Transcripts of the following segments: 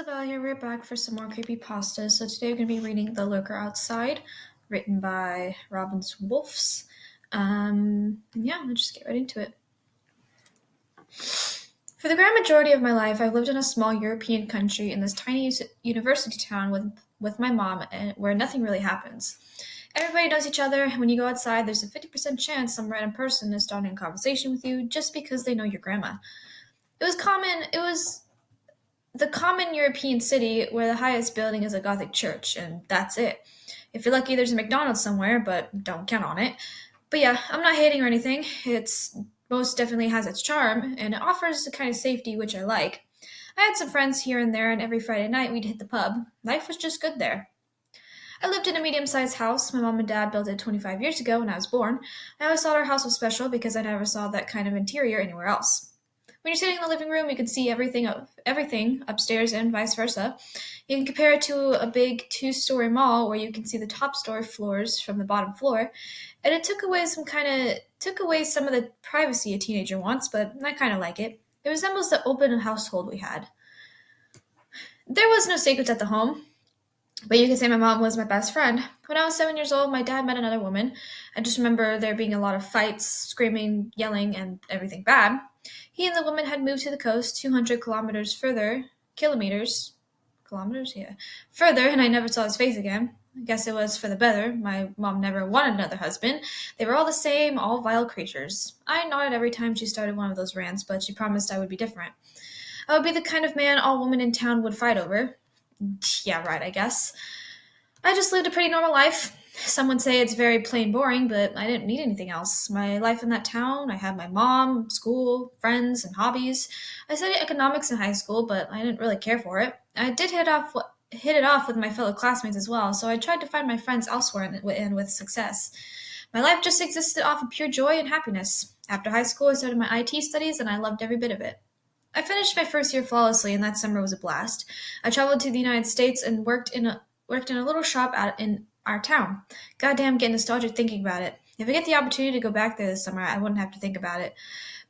Isabel here. We're back for some more Creepypasta. So today we're going to be reading The Lurker Outside, written by Robin's Wolfs. And yeah, we'll just get right into it. For the grand majority of my life, I've lived in a small European country in this tiny university town with my mom, where nothing really happens. Everybody knows each other. When you go outside, there's a 50% chance some random person is starting a conversation with you just because they know your grandma. It was the common European city where the highest building is a Gothic church, and that's it. If you're lucky, there's a McDonald's somewhere, but don't count on it. But yeah, I'm not hating or anything. It's most definitely has its charm, and it offers the kind of safety which I like. I had some friends here and there, and every Friday night we'd hit the pub. Life was just good there. I lived in a medium-sized house. My mom and dad built it 25 years ago when I was born. I always thought our house was special because I never saw that kind of interior anywhere else. When you're sitting in the living room, you can see everything upstairs and vice versa. You can compare it to a big two-story mall where you can see the top story floors from the bottom floor, and it took away some of the privacy a teenager wants, but I kind of like it. It resembles the open household we had. There was no secrets at the home, but you could say my mom was my best friend. When I was 7 years old, my dad met another woman. I just remember there being a lot of fights, screaming, yelling, and everything bad. He and the woman had moved to the coast 200 kilometers, yeah, further, and I never saw his face again. I guess it was for the better. My mom never wanted another husband. They were all the same, all vile creatures. I nodded every time she started one of those rants, but she promised I would be different. I would be the kind of man all women in town would fight over. Yeah, right, I guess. I just lived a pretty normal life. Some would say it's very plain boring, but I didn't need anything else. My life in that town, I had my mom, school, friends, and hobbies. I studied economics in high school, but I didn't really care for it. I did hit it off with my fellow classmates as well, so I tried to find my friends elsewhere and with success. My life just existed off of pure joy and happiness. After high school, I started my IT studies, and I loved every bit of it. I finished my first year flawlessly, and that summer was a blast. I traveled to the United States and worked in a little shop in our town. Goddamn, getting nostalgic thinking about it. If I get the opportunity to go back there this summer, I wouldn't have to think about it.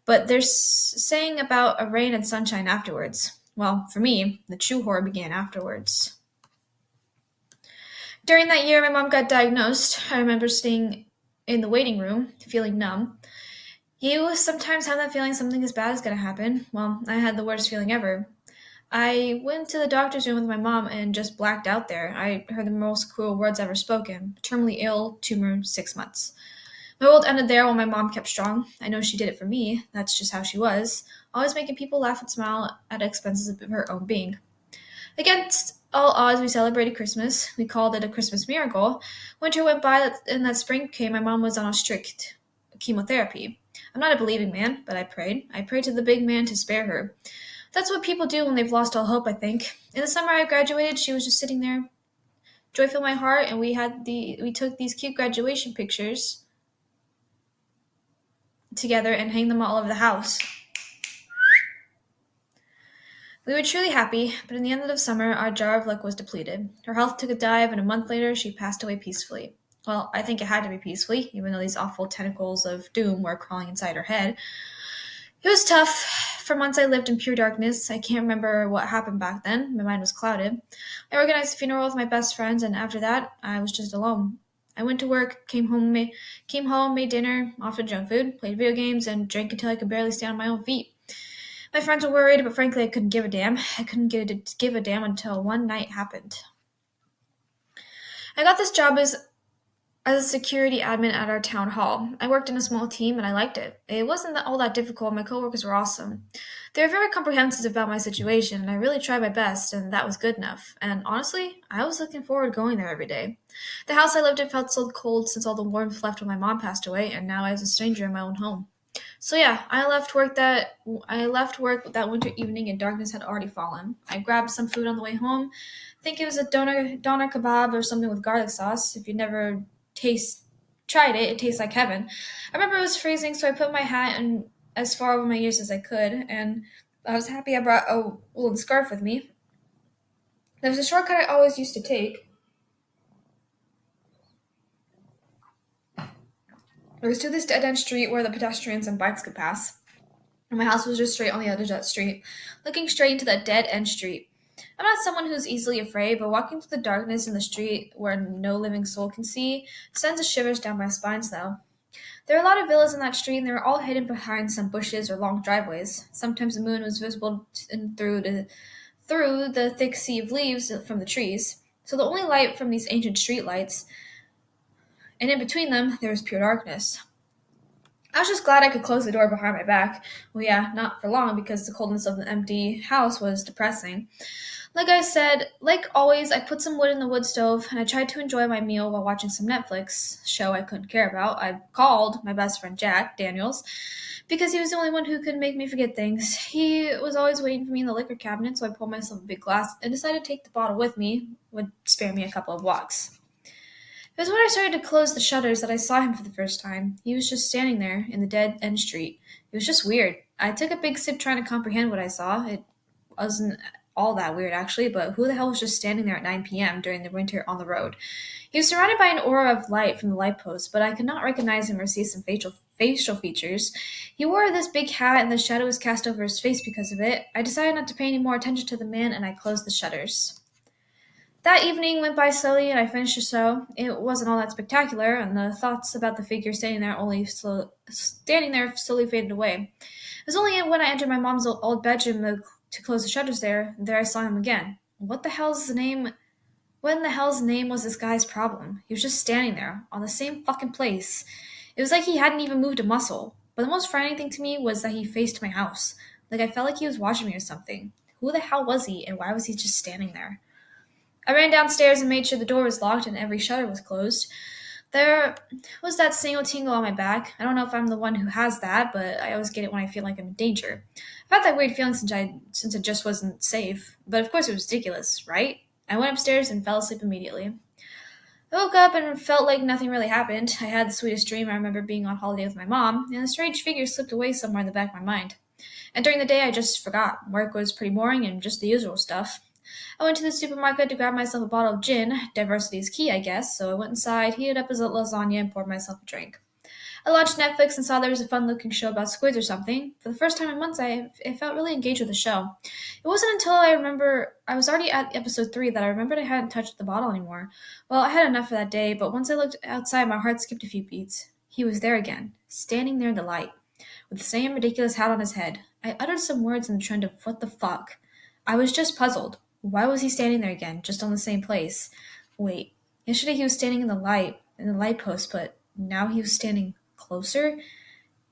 But there's saying about a rain and sunshine afterwards. Well, for me, the true horror began afterwards. During that year, my mom got diagnosed. I remember staying in the waiting room, feeling numb. You sometimes have that feeling something as bad is going to happen. Well, I had the worst feeling ever. I went to the doctor's room with my mom and just blacked out there. I heard the most cruel words ever spoken. Terminally ill, tumor, 6 months. My world ended there while my mom kept strong. I know she did it for me. That's just how she was. Always making people laugh and smile at the expenses of her own being. Against all odds, we celebrated Christmas. We called it a Christmas miracle. Winter went by, and that spring came. My mom was on a strict chemotherapy. I'm not a believing man, but I prayed. I prayed to the big man to spare her. That's what people do when they've lost all hope, I think. In the summer I graduated, she was just sitting there, joy filled my heart, and we took these cute graduation pictures together and hang them all over the house. We were truly happy, but in the end of the summer, our jar of luck was depleted. Her health took a dive, and a month later, she passed away peacefully. Well, I think it had to be peacefully, even though these awful tentacles of doom were crawling inside her head. It was tough. For months I lived in pure darkness. I can't remember what happened back then. My mind was clouded. I organized a funeral with my best friends, and after that, I was just alone. I went to work, came home, made dinner, often junk food, played video games, and drank until I could barely stand on my own feet. My friends were worried, but frankly, I couldn't give a damn. I couldn't give a damn until one night happened. I got this job as a security admin at our town hall. I worked in a small team and I liked it. It wasn't all that difficult. My coworkers were awesome. They were very comprehensive about my situation, and I really tried my best, and that was good enough. And honestly, I was looking forward to going there every day. The house I lived in felt so cold since all the warmth left when my mom passed away, and now I was a stranger in my own home. So yeah, I left work that winter evening and darkness had already fallen. I grabbed some food on the way home. I think it was a doner kebab or something with garlic sauce. If you never taste tried it, it tastes like heaven. I remember it was freezing, so I put my hat and as far over my ears as I could, and I was happy I brought a woolen scarf with me. There was a shortcut I always used to take. It was to this dead end street where the pedestrians and bikes could pass. And my house was just straight on the edge of that street, looking straight into that dead end street. I'm not someone who's easily afraid, but walking through the darkness in the street where no living soul can see sends a shivers down my spine, though. There are a lot of villas in that street, and they were all hidden behind some bushes or long driveways. Sometimes the moon was visible through the thick sea of leaves from the trees. So the only light from these ancient street lights, and in between them, there was pure darkness. I was just glad I could close the door behind my back. Well, yeah, not for long because the coldness of the empty house was depressing. Like I said, like always, I put some wood in the wood stove and I tried to enjoy my meal while watching some Netflix show I couldn't care about. I called my best friend Jack Daniels because he was the only one who could make me forget things. He was always waiting for me in the liquor cabinet, so I poured myself a big glass and decided to take the bottle with me. Would spare me a couple of walks. It was when I started to close the shutters that I saw him for the first time. He was just standing there in the dead end street. It was just weird. I took a big sip trying to comprehend what I saw. It wasn't all that weird, actually, but who the hell was just standing there at 9 p.m. during the winter on the road? He was surrounded by an aura of light from the light post, but I could not recognize him or see some facial features. He wore this big hat, and the shadow was cast over his face because of it. I decided not to pay any more attention to the man, and I closed the shutters. That evening went by slowly, and I finished the show. It wasn't all that spectacular, and the thoughts about the figure standing there slowly faded away. It was only when I entered my mom's old bedroom to close the shutters there I saw him again. What in the hell's name was this guy's problem? He was just standing there, on the same fucking place. It was like he hadn't even moved a muscle. But the most frightening thing to me was that he faced my house. Like I felt like he was watching me or something. Who the hell was he, and why was he just standing there? I ran downstairs and made sure the door was locked and every shutter was closed. There was that single tingle on my back. I don't know if I'm the one who has that, but I always get it when I feel like I'm in danger. I've had that weird feeling since it just wasn't safe. But of course it was ridiculous, right? I went upstairs and fell asleep immediately. I woke up and felt like nothing really happened. I had the sweetest dream. I remember being on holiday with my mom, and a strange figure slipped away somewhere in the back of my mind. And during the day, I just forgot. Work was pretty boring and just the usual stuff. I went to the supermarket to grab myself a bottle of gin. Diversity is key, I guess, so I went inside, heated up a lasagna, and poured myself a drink. I launched Netflix and saw there was a fun-looking show about squids or something. For the first time in months, I felt really engaged with the show. It wasn't until I remember I was already at episode 3 that I remembered I hadn't touched the bottle anymore. Well, I had enough for that day, but once I looked outside, my heart skipped a few beats. He was there again, standing there in the light, with the same ridiculous hat on his head. I uttered some words in the trend of what the fuck. I was just puzzled. Why was he standing there again, just on the same place? Wait, yesterday he was standing in the light post, but now he was standing closer?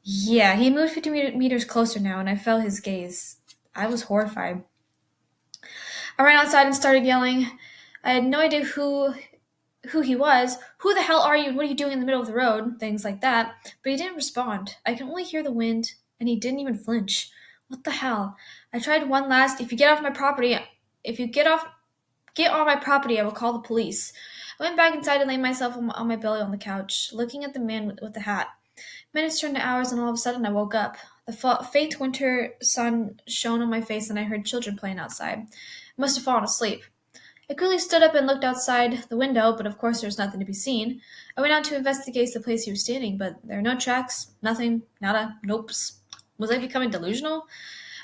Yeah, he moved 50 meters closer now, and I felt his gaze. I was horrified. I ran outside and started yelling. I had no idea who he was. Who the hell are you? What are you doing in the middle of the road? Things like that. But he didn't respond. I could only hear the wind, and he didn't even flinch. What the hell? I tried one last, if you get on my property, I will call the police. I went back inside and laid myself on my belly on the couch, looking at the man with the hat. Minutes turned to hours, and all of a sudden I woke up. The faint winter sun shone on my face, and I heard children playing outside. I must have fallen asleep. I quickly stood up and looked outside the window, but of course there was nothing to be seen. I went out to investigate the place he was standing, but there were no tracks, nothing, nada, nopes. Was I becoming delusional?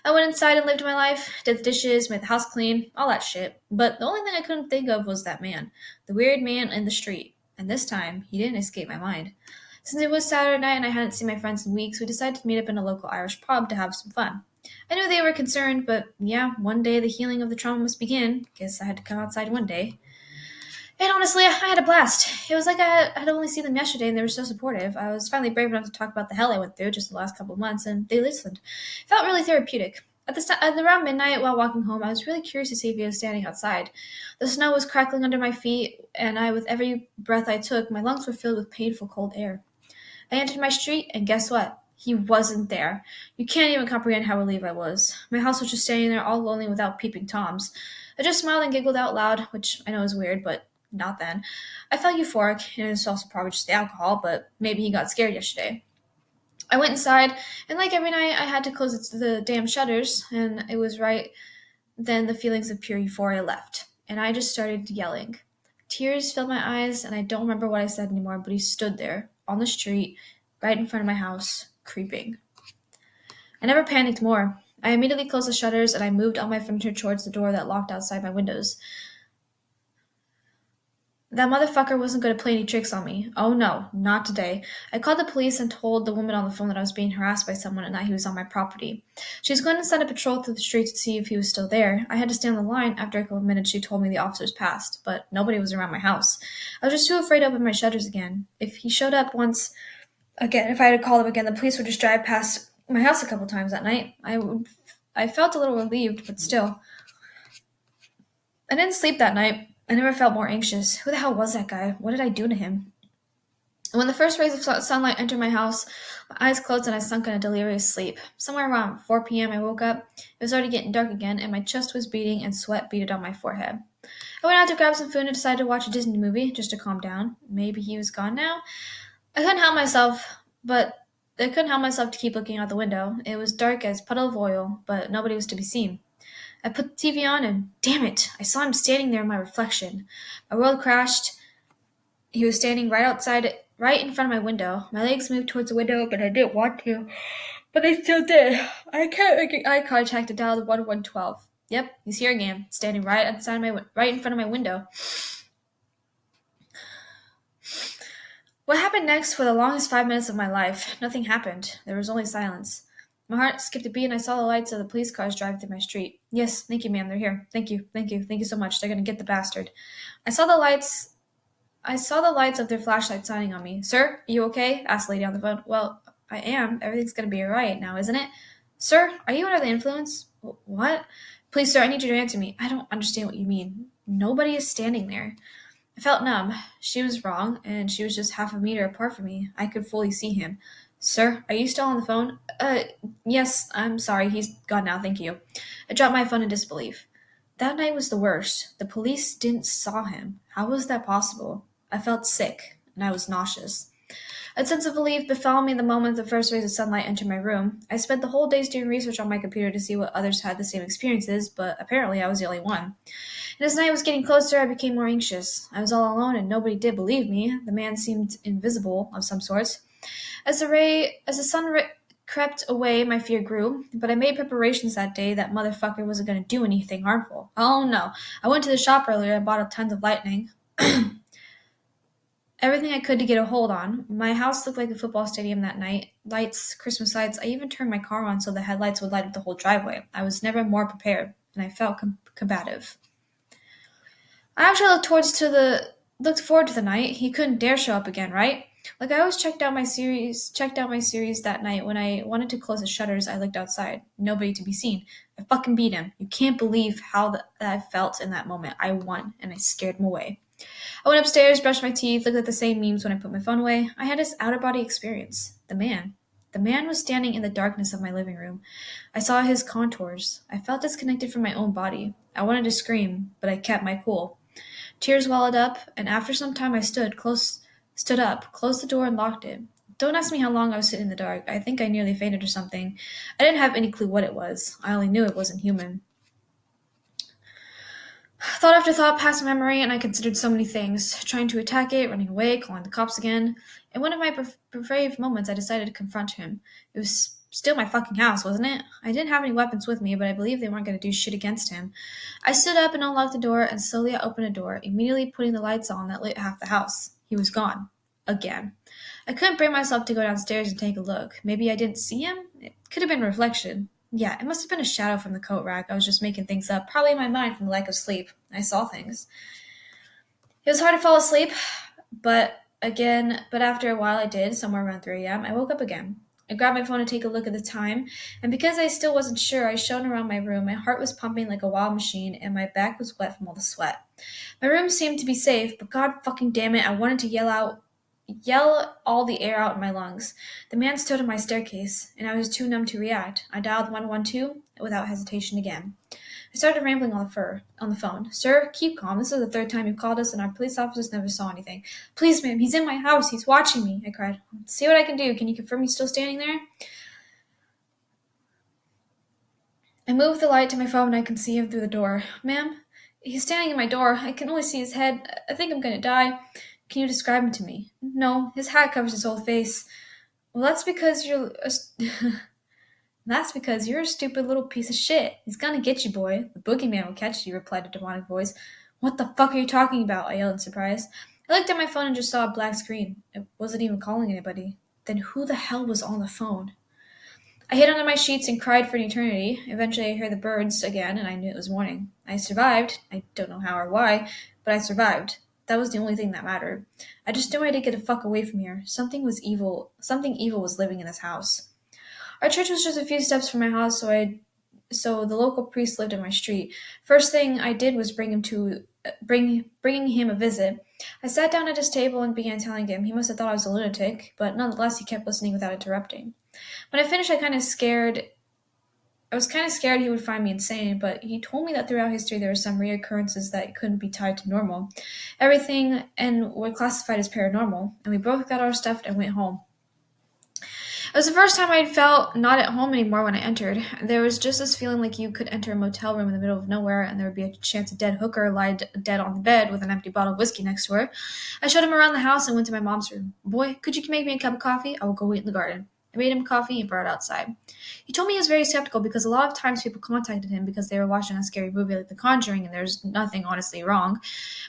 I went inside and lived my life, did the dishes, made the house clean, all that shit. But the only thing I couldn't think of was that man, the weird man in the street. And this time, he didn't escape my mind. Since it was Saturday night and I hadn't seen my friends in weeks, we decided to meet up in a local Irish pub to have some fun. I knew they were concerned, but yeah, one day the healing of the trauma must begin. Guess I had to come outside one day. And honestly, I had a blast. It was like I had only seen them yesterday and they were so supportive. I was finally brave enough to talk about the hell I went through just the last couple of months, and they listened. It felt really therapeutic. At around midnight, while walking home, I was really curious to see if he was standing outside. The snow was crackling under my feet, and with every breath I took, my lungs were filled with painful cold air. I entered my street, and guess what? He wasn't there. You can't even comprehend how relieved I was. My house was just standing there all lonely without peeping toms. I just smiled and giggled out loud, which I know is weird, but not then. I felt euphoric, and it's also probably just the alcohol, but maybe he got scared yesterday. I went inside, and like every night, I had to close the damn shutters, and it was right then the feelings of pure euphoria left, and I just started yelling. Tears filled my eyes, and I don't remember what I said anymore, but he stood there, on the street, right in front of my house, creeping. I never panicked more. I immediately closed the shutters and I moved all my furniture towards the door that locked outside my windows. That motherfucker wasn't going to play any tricks on me. Oh no, not today. I called the police and told the woman on the phone that I was being harassed by someone and that he was on my property. She was going to send a patrol through the streets to see if he was still there. I had to stay on the line. After a couple of minutes, she told me the officers passed, but nobody was around my house. I was just too afraid to open my shutters again. If he showed up once again, if I had to call him again, the police would just drive past my house a couple times that night. I felt a little relieved, but still. I didn't sleep that night. I never felt more anxious. Who the hell was that guy? What did I do to him? And when the first rays of sunlight entered my house, my eyes closed and I sunk in a delirious sleep. Somewhere around 4 p.m., I woke up. It was already getting dark again, and my chest was beating and sweat beaded on my forehead. I went out to grab some food and decided to watch a Disney movie just to calm down. Maybe he was gone now? I couldn't help myself, but I couldn't help myself to keep looking out the window. It was dark as puddle of oil, but nobody was to be seen. I put the TV on and, damn it, I saw him standing there in my reflection. My world crashed. He was standing right outside, right in front of my window. My legs moved towards the window, but I didn't want to. But they still did. I kept making eye contact to dial the 1112. Yep, he's here again, standing right right in front of my window. What happened next for the longest 5 minutes of my life? Nothing happened. There was only silence. My heart skipped a beat and I saw the lights of the police cars drive through my street. Yes, thank you, ma'am. They're here. Thank you, thank you, thank you so much. They're gonna get the bastard. I saw the lights I saw the lights of their flashlights shining on me. Sir, are you okay? Asked the lady on the phone. Well, I am. Everything's gonna be alright now, isn't it? Sir, are you under the influence? What? Please, sir, I need you to answer me. I don't understand what you mean. Nobody is standing there. I felt numb. She was wrong, and she was just half a meter apart from me. I could fully see him. Sir, are you still on the phone? Yes, I'm sorry. He's gone now, thank you. I dropped my phone in disbelief. That night was the worst. The police didn't saw him. How was that possible? I felt sick, and I was nauseous. A sense of relief befell me the moment the first rays of sunlight entered my room. I spent the whole days doing research on my computer to see what others had the same experiences, but apparently I was the only one. And as night was getting closer, I became more anxious. I was all alone, and nobody did believe me. The man seemed invisible of some sort. As the crept away, my fear grew, but I made preparations that day. That motherfucker wasn't going to do anything harmful. Oh no. I went to the shop earlier and bought up tons of lightning. Everything I could to get a hold on. My house looked like a football stadium that night. Lights, Christmas lights. I even turned my car on so the headlights would light up the whole driveway. I was never more prepared, and I felt combative. I actually looked forward to the night. He couldn't dare show up again, right? Like I always checked out my series that night. When I wanted to close the shutters, I looked outside. Nobody to be seen. I fucking beat him. You can't believe how that I felt in that moment. I won, and I scared him away. I went upstairs, brushed my teeth, looked at the same memes when I put my phone away. I had this out-of-body experience. The man. The man was standing in the darkness of my living room. I saw his contours. I felt disconnected from my own body. I wanted to scream, but I kept my cool. Tears welled up, and after some time I stood up, closed the door, and locked it. Don't ask me how long I was sitting in the dark. I think I nearly fainted or something. I didn't have any clue what it was. I only knew it wasn't human. Thought after thought passed my memory, and I considered so many things. Trying to attack it, running away, calling the cops again. In one of my brave moments, I decided to confront him. It was still my fucking house, wasn't it? I didn't have any weapons with me, but I believed they weren't going to do shit against him. I stood up and unlocked the door, and slowly I opened a door, immediately putting the lights on that lit half the house. He was gone. Again. I couldn't bring myself to go downstairs and take a look. Maybe I didn't see him? It could have been reflection. Yeah, it must have been a shadow from the coat rack. I was just making things up, probably in my mind from the lack of sleep. I saw things. It was hard to fall asleep, but after a while I did, somewhere around 3 a.m. I woke up again. I grabbed my phone to take a look at the time, and because I still wasn't sure, I shone around my room. My heart was pumping like a wild machine, and my back was wet from all the sweat. My room seemed to be safe, but god fucking damn it, I wanted to yell all the air out in my lungs. The man stood on my staircase, and I was too numb to react. I dialed 112 without hesitation again. I started rambling on the phone. Sir, keep calm. This is the third time you've called us, and our police officers never saw anything. Please, ma'am, he's in my house. He's watching me, I cried. See what I can do. Can you confirm he's still standing there? I moved the light to my phone, and I can see him through the door. Ma'am, he's standing in my door. I can only see his head. I think I'm going to die. Can you describe him to me? No, his hat covers his whole face. Well, that's because you're... That's because you're a stupid little piece of shit. He's gonna get you, boy. The boogeyman will catch you, replied a demonic voice. What the fuck are you talking about? I yelled in surprise. I looked at my phone and just saw a black screen. It wasn't even calling anybody. Then who the hell was on the phone? I hid under my sheets and cried for an eternity. Eventually, I heard the birds again, and I knew it was morning. I survived. I don't know how or why, but I survived. That was the only thing that mattered. I just knew I had to get the fuck away from here. Something was evil. Something evil was living in this house. Our church was just a few steps from my house, so the local priest lived in my street. First thing I did was bringing him a visit. I sat down at his table and began telling him. He must have thought I was a lunatic, but nonetheless he kept listening without interrupting. When I finished, I was kind of scared he would find me insane, but he told me that throughout history there were some reoccurrences that couldn't be tied to normal. Everything and were classified as paranormal, and we both got our stuff and went home. It was the first time I felt not at home anymore when I entered. There was just this feeling like you could enter a motel room in the middle of nowhere and there would be a chance a dead hooker lied dead on the bed with an empty bottle of whiskey next to her. I showed him around the house and went to my mom's room. Boy, could you make me a cup of coffee? I will go wait in the garden. I made him coffee and brought it outside. He told me he was very skeptical because a lot of times people contacted him because they were watching a scary movie like The Conjuring and there's nothing honestly wrong.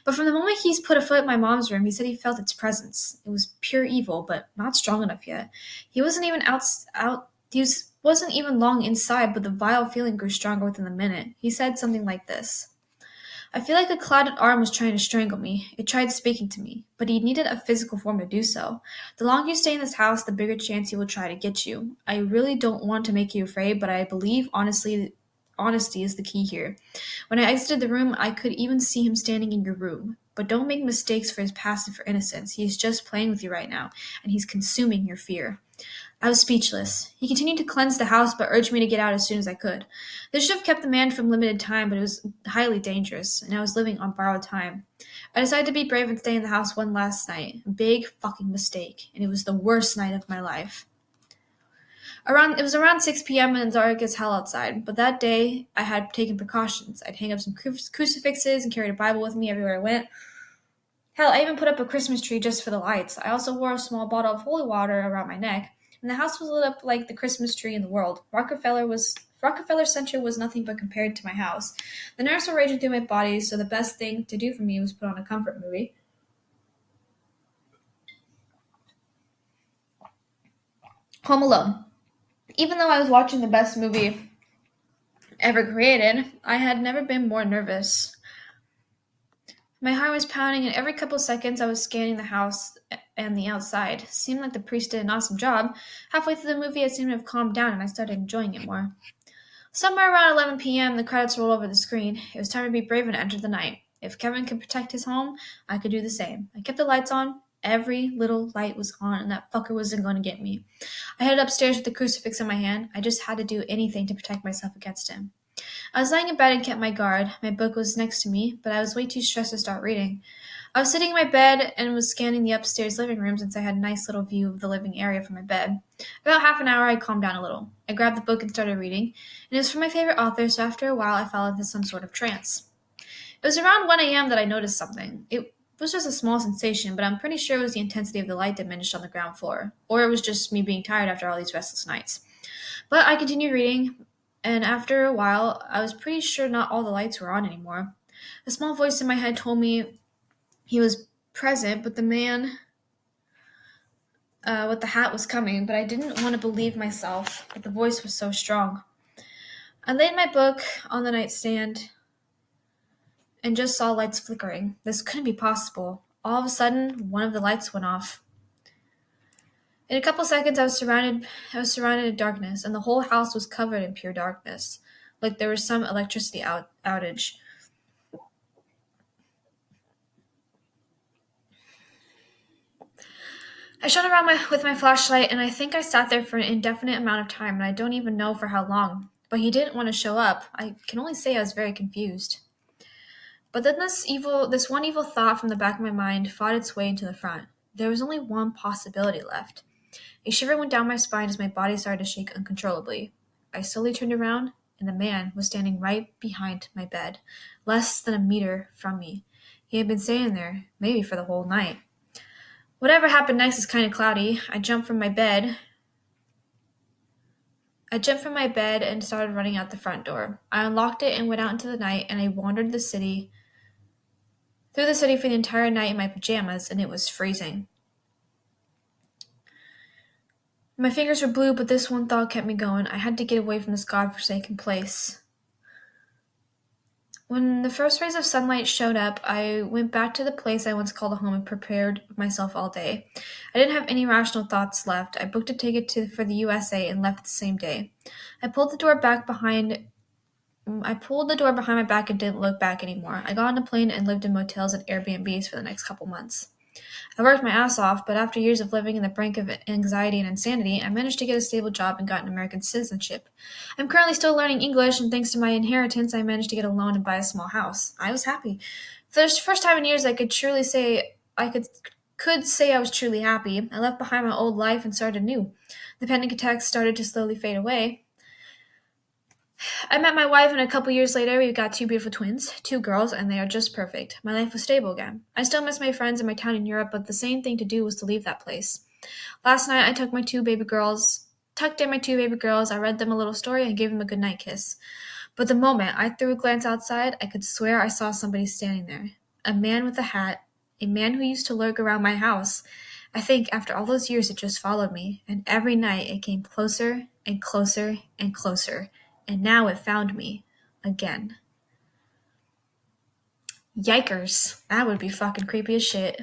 But from the moment he's put a foot in my mom's room, he said he felt its presence. It was pure evil, but not strong enough yet. He wasn't even wasn't even long inside, but the vile feeling grew stronger within a minute. He said something like this. I feel like a clouded arm was trying to strangle me. It tried speaking to me, but he needed a physical form to do so. The longer you stay in this house, the bigger chance he will try to get you. I really don't want to make you afraid, but I believe honesty is the key here. When I exited the room, I could even see him standing in your room. But don't make mistakes for his passive for innocence. He is just playing with you right now, and he's consuming your fear. I was speechless. He continued to cleanse the house, but urged me to get out as soon as I could. This should have kept the man from limited time, but it was highly dangerous, and I was living on borrowed time. I decided to be brave and stay in the house one last night. A big fucking mistake, and it was the worst night of my life. It was around 6 p.m. and dark as hell outside, but that day I had taken precautions. I'd hang up some crucifixes and carried a Bible with me everywhere I went. Hell, I even put up a Christmas tree just for the lights. I also wore a small bottle of holy water around my neck, and the house was lit up like the Christmas tree in the world. Rockefeller Center was nothing but compared to my house. The nerves were raging through my body, so the best thing to do for me was put on a comfort movie. Home Alone. Even though I was watching the best movie ever created, I had never been more nervous. My heart was pounding, and every couple of seconds I was scanning the house and the outside. It seemed like the priest did an awesome job. Halfway through the movie, it seemed to have calmed down, and I started enjoying it more. Somewhere around 11 p.m., the credits rolled over the screen. It was time to be brave and enter the night. If Kevin could protect his home, I could do the same. I kept the lights on. Every little light was on, and that fucker wasn't going to get me. I headed upstairs with the crucifix in my hand. I just had to do anything to protect myself against him. I was lying in bed and kept my guard. My book was next to me, but I was way too stressed to start reading. I was sitting in my bed and was scanning the upstairs living room since I had a nice little view of the living area from my bed. About half an hour, I calmed down a little. I grabbed the book and started reading, and it was from my favorite author, so after a while I fell into some sort of trance. It was around 1 a.m. that I noticed something. It was just a small sensation, but I'm pretty sure it was the intensity of the light diminished on the ground floor, or it was just me being tired after all these restless nights. But I continued reading, and after a while, I was pretty sure not all the lights were on anymore. A small voice in my head told me he was present, but the man with the hat was coming, but I didn't want to believe myself, but the voice was so strong. I laid my book on the nightstand and just saw lights flickering. This couldn't be possible. All of a sudden, one of the lights went off. In a couple seconds, I was surrounded in darkness, and the whole house was covered in pure darkness, like there was some electricity outage. I shone around with my flashlight, and I think I sat there for an indefinite amount of time, and I don't even know for how long. But he didn't want to show up. I can only say I was very confused. But then this one evil thought from the back of my mind fought its way into the front. There was only one possibility left. A shiver went down my spine as my body started to shake uncontrollably. I slowly turned around, and the man was standing right behind my bed, less than a meter from me. He had been standing there, maybe for the whole night. Whatever happened next is kind of cloudy. I jumped from my bed I jumped from my bed and started running out the front door. I unlocked it and went out into the night, and I wandered through the city for the entire night in my pajamas, and it was freezing. My fingers were blue, but this one thought kept me going. I had to get away from this godforsaken place. When the first rays of sunlight showed up, I went back to the place I once called a home and prepared myself all day. I didn't have any rational thoughts left. I booked a ticket for the USA and left the same day. I pulled the door behind my back and didn't look back anymore. I got on a plane and lived in motels and Airbnbs for the next couple months. I worked my ass off, but after years of living in the brink of anxiety and insanity, I managed to get a stable job and got an American citizenship. I'm currently still learning English, and thanks to my inheritance, I managed to get a loan and buy a small house. I was happy. For the first time in years, I could say I was truly happy. I left behind my old life and started anew. The panic attacks started to slowly fade away. I met my wife, and a couple years later, we've got two beautiful twins, two girls, and they are just perfect. My life was stable again. I still miss my friends and my town in Europe, but the sane thing to do was to leave that place. Last night, I tucked in my two baby girls, I read them a little story, and gave them a goodnight kiss. But the moment I threw a glance outside, I could swear I saw somebody standing there. A man with a hat, a man who used to lurk around my house. I think after all those years, it just followed me, and every night it came closer and closer and closer. And now it found me again. Yikers. That would be fucking creepy as shit.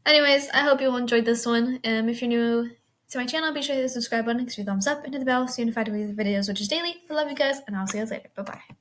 Anyways, I hope you all enjoyed this one. If you're new to my channel, be sure to hit the subscribe button, give me a thumbs up, and hit the bell so you're notified of videos, which is daily. I love you guys, and I'll see you guys later. Bye-bye.